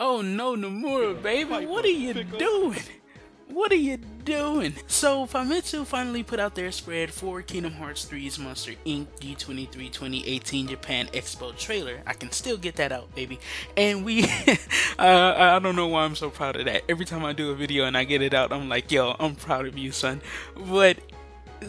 Oh no, Nomura, baby, what are you doing? What are you doing? So, Famitsu finally put out their spread for Kingdom Hearts 3's Monster Inc. D23 2018 Japan Expo trailer. I can still get that out, baby. And we, I don't know why I'm so proud of that. Every time I do a video and I get it out, I'm like, yo, I'm proud of you, son. But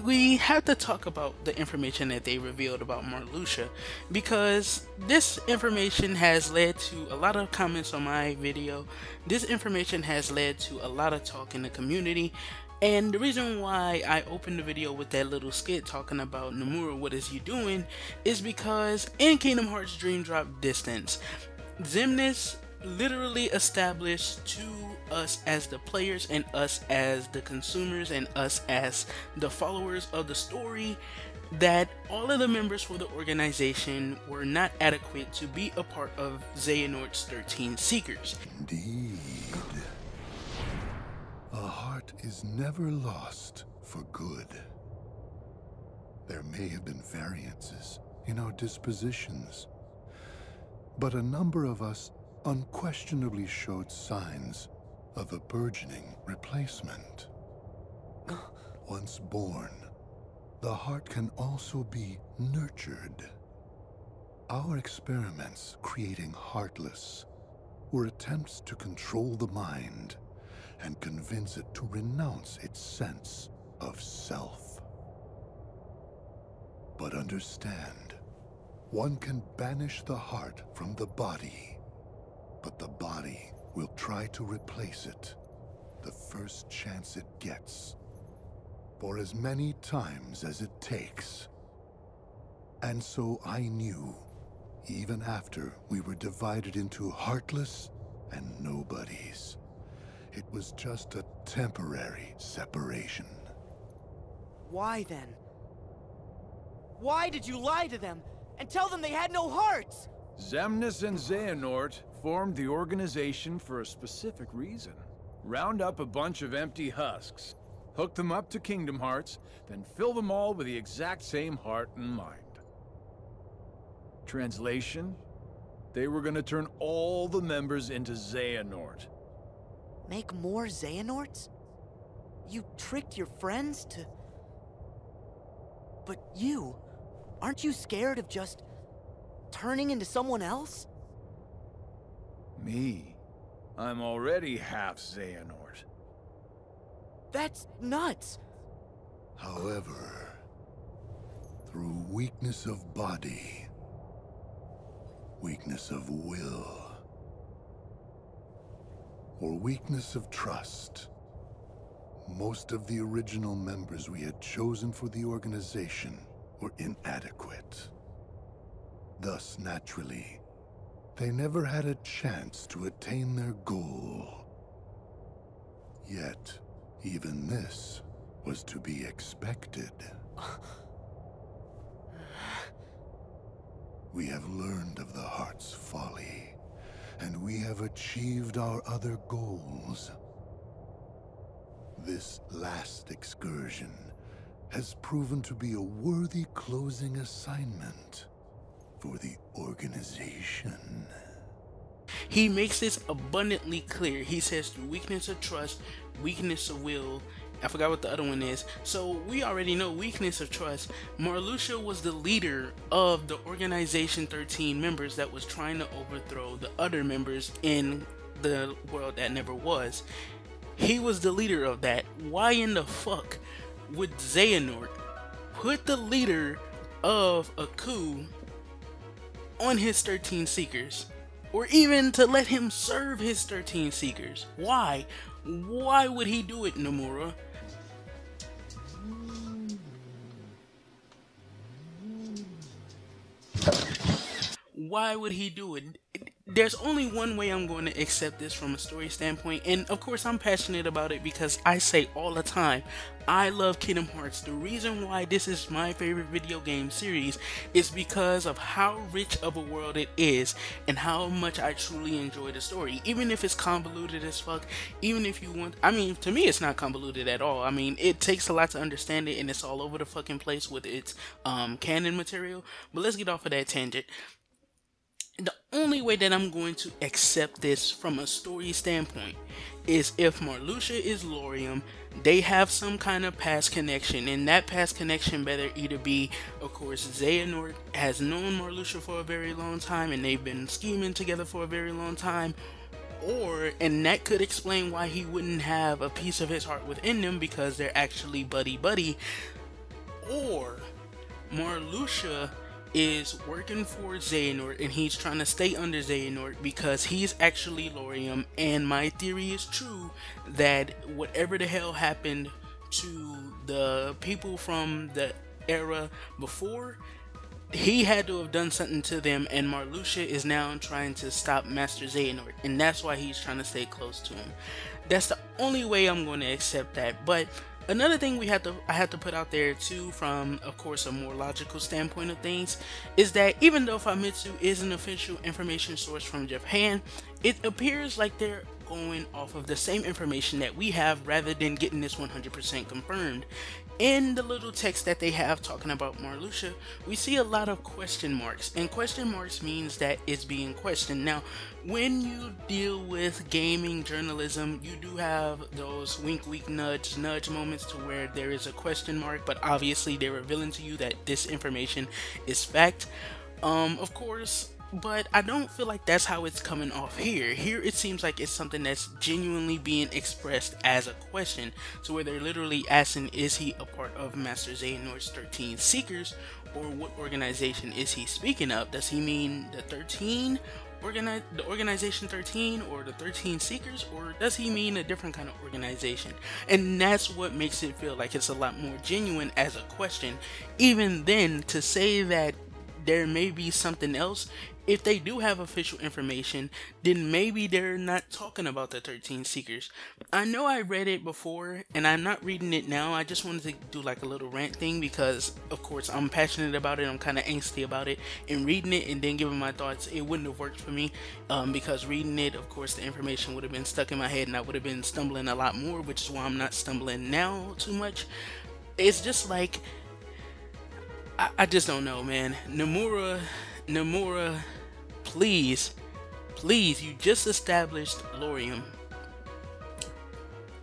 we have to talk about the information that they revealed about Marluxia, because this information has led to a lot of comments on my video. This information has led to a lot of talk in the community, and the reason why I opened the video with that little skit talking about Nomura, what is you doing, is because in Kingdom Hearts Dream Drop Distance, Xemnas literally established to us as the players and us as the consumers and us as the followers of the story that all of the members for the organization were not adequate to be a part of Xehanort's 13 Seekers. Indeed. A heart is never lost for good. There may have been variances in our dispositions, but a number of us unquestionably showed signs of a burgeoning replacement. Once born, the heart can also be nurtured. Our experiments creating Heartless were attempts to control the mind and convince it to renounce its sense of self. But understand, one can banish the heart from the body, but the body will try to replace it the first chance it gets, for as many times as it takes. And so I knew, even after we were divided into Heartless and Nobodies, it was just a temporary separation. Why then? Why did you lie to them and tell them they had no hearts? Xemnas and Xehanort formed the organization for a specific reason. Round up a bunch of empty husks, hook them up to Kingdom Hearts, then fill them all with the exact same heart and mind. Translation? They were gonna turn all the members into Xehanort. Make more Xehanorts? You tricked your friends to... But you, aren't you scared of just turning into someone else? Me? I'm already half Xehanort. That's nuts. However, through weakness of body, weakness of will, or weakness of trust, most of the original members we had chosen for the organization were inadequate. Thus, naturally, they never had a chance to attain their goal. Yet, even this was to be expected. We have learned of the heart's folly, and we have achieved our other goals. This last excursion has proven to be a worthy closing assignment for the organization. He makes this abundantly clear. He says through weakness of trust, weakness of will, I forgot what the other one is. So we already know weakness of trust. Marluxia was the leader of the organization 13 members that was trying to overthrow the other members in the world that never was. He was the leader of that. Why in the fuck would Xehanort put the leader of a coup on his 13 Seekers? Or even to let him serve his 13 Seekers? Why? Why would he do it, Nomura? Why would he do it? There's only one way I'm going to accept this from a story standpoint, and of course I'm passionate about it because I say all the time, I love Kingdom Hearts. The reason why this is my favorite video game series is because of how rich of a world it is and how much I truly enjoy the story. Even if it's convoluted as fuck, even if you want, I mean, to me it's not convoluted at all. I mean, it takes a lot to understand it and it's all over the fucking place with its canon material, but let's get off of that tangent. The only way that I'm going to accept this from a story standpoint is if Marluxia is Laurium, they have some kind of past connection, and that past connection better either be, of course, Xehanort has known Marluxia for a very long time and they've been scheming together for a very long time, or, and that could explain why he wouldn't have a piece of his heart within them because they're actually buddy-buddy, or Marluxia is working for Xehanort and he's trying to stay under Xehanort because he's actually Laurium, and my theory is true that whatever the hell happened to the people from the era before, he had to have done something to them, and Marluxia is now trying to stop Master Xehanort, and that's why he's trying to stay close to him. That's the only way I'm going to accept that. But another thing I had to put out there too, from of course a more logical standpoint of things, is that even though Famitsu is an official information source from Japan, it appears like they're going off of the same information that we have rather than getting this 100% confirmed. In the little text that they have talking about Marluxia, we see a lot of question marks, and question marks means that it's being questioned. Now, when you deal with gaming journalism, you do have those wink wink nudge nudge moments to where there is a question mark, but obviously they're revealing to you that this information is fact. Of course, but I don't feel like that's how it's coming off here. Here it seems like it's something that's genuinely being expressed as a question, so where they're literally asking, is he a part of Master Xehanort's 13 Seekers, or what organization is he speaking of? Does he mean the 13? The organization 13, or the 13 Seekers, or does he mean a different kind of organization? And that's what makes it feel like it's a lot more genuine as a question. Even then, to say that there may be something else, if they do have official information, then maybe they're not talking about the 13 Seekers. I know I read it before, and I'm not reading it now. I just wanted to do like a little rant thing because, of course, I'm passionate about it. I'm kind of angsty about it. And reading it and then giving my thoughts, it wouldn't have worked for me because reading it, of course, the information would have been stuck in my head and I would have been stumbling a lot more, which is why I'm not stumbling now too much. It's just like, I just don't know, man. Nomura, please, you just established Laurium.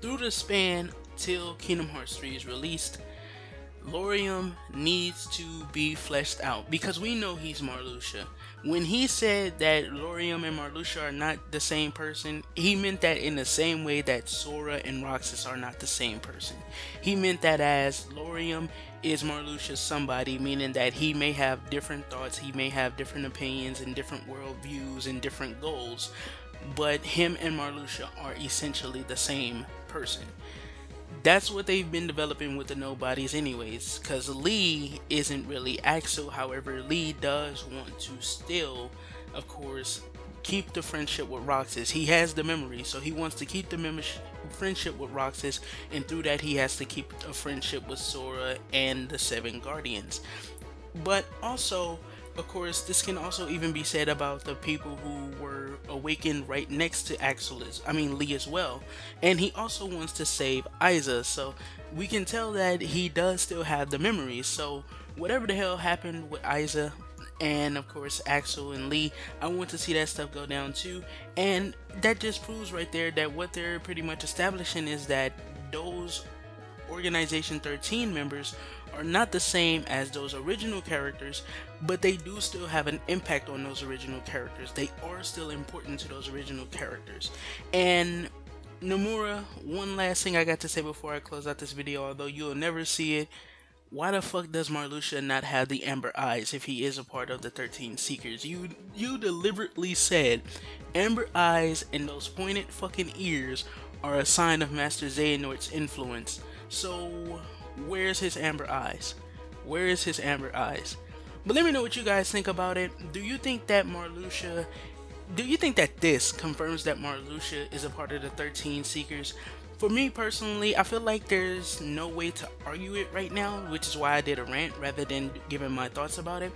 Through the span till Kingdom Hearts 3 is released, Laurium needs to be fleshed out because we know he's Marluxia. When he said that Laurium and Marluxia are not the same person, he meant that in the same way that Sora and Roxas are not the same person. He meant that as Laurium is Marluxia's somebody, meaning that he may have different thoughts, he may have different opinions and different worldviews and different goals, but him and Marluxia are essentially the same person. That's what they've been developing with the Nobodies anyways, because Lee isn't really Axel. However, Lee does want to still, of course, keep the friendship with Roxas. He has the memory, so he wants to keep the friendship with Roxas, and through that he has to keep a friendship with Sora and the 7 Guardians. But also, of course, this can also even be said about the people who were awakened right next to Lee as well. And he also wants to save Isa, so we can tell that he does still have the memories. So whatever the hell happened with Isa and of course Axel and Lee, I want to see that stuff go down too. And that just proves right there that what they're pretty much establishing is that those Organization 13 members are not the same as those original characters, but they do still have an impact on those original characters. They are still important to those original characters. And Nomura, one last thing I got to say before I close out this video, although you'll never see it, why the fuck does Marluxia not have the amber eyes if he is a part of the 13 Seekers? You deliberately said amber eyes and those pointed fucking ears are a sign of Master Xehanort's influence. So where's his amber eyes? Where is his amber eyes? But let me know what you guys think about it. Do you think that this confirms that Marluxia is a part of the 13 Seekers? For me personally, I feel like there's no way to argue it right now, which is why I did a rant rather than giving my thoughts about it.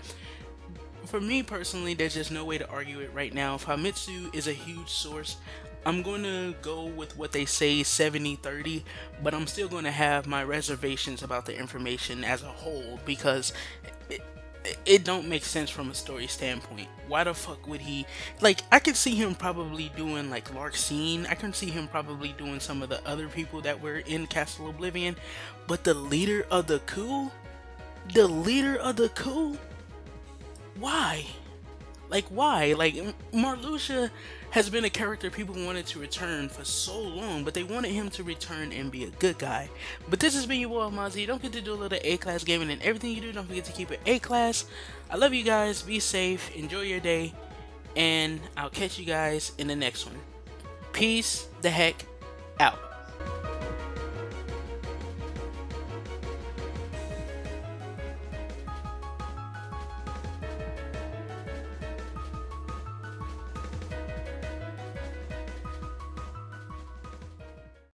For me personally, there's just no way to argue it right now. Famitsu is a huge source. I'm going to go with what they say 70-30, but I'm still going to have my reservations about the information as a whole because it don't make sense from a story standpoint. Why the fuck would he, like, I could see him probably doing like Larxene, I can see him probably doing some of the other people that were in Castle Oblivion, but the leader of the coup? The leader of the coup? Why? Like, why? Like, Marluxia has been a character people wanted to return for so long, but they wanted him to return and be a good guy. But this has been your boy Amaziah. Don't forget to do a little A-class gaming, and everything you do, don't forget to keep it A-class. I love you guys. Be safe. Enjoy your day. And I'll catch you guys in the next one. Peace the heck out.